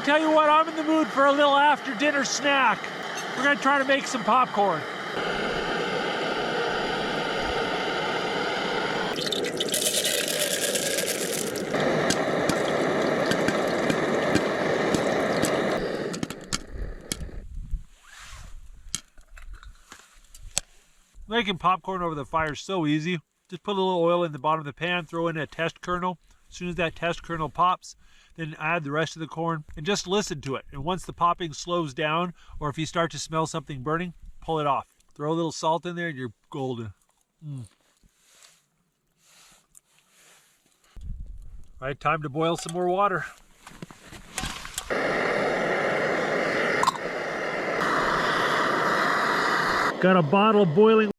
tell you what, I'm in the mood for a little after dinner snack. We're gonna try to make some popcorn. Making popcorn over the fire is so easy. Just put a little oil in the bottom of the pan, throw in a test kernel. As soon as that test kernel pops, then add the rest of the corn and just listen to it. And once the popping slows down, or if you start to smell something burning, pull it off. Throw a little salt in there and you're golden. All right, time to boil some more water. Got a bottle of boiling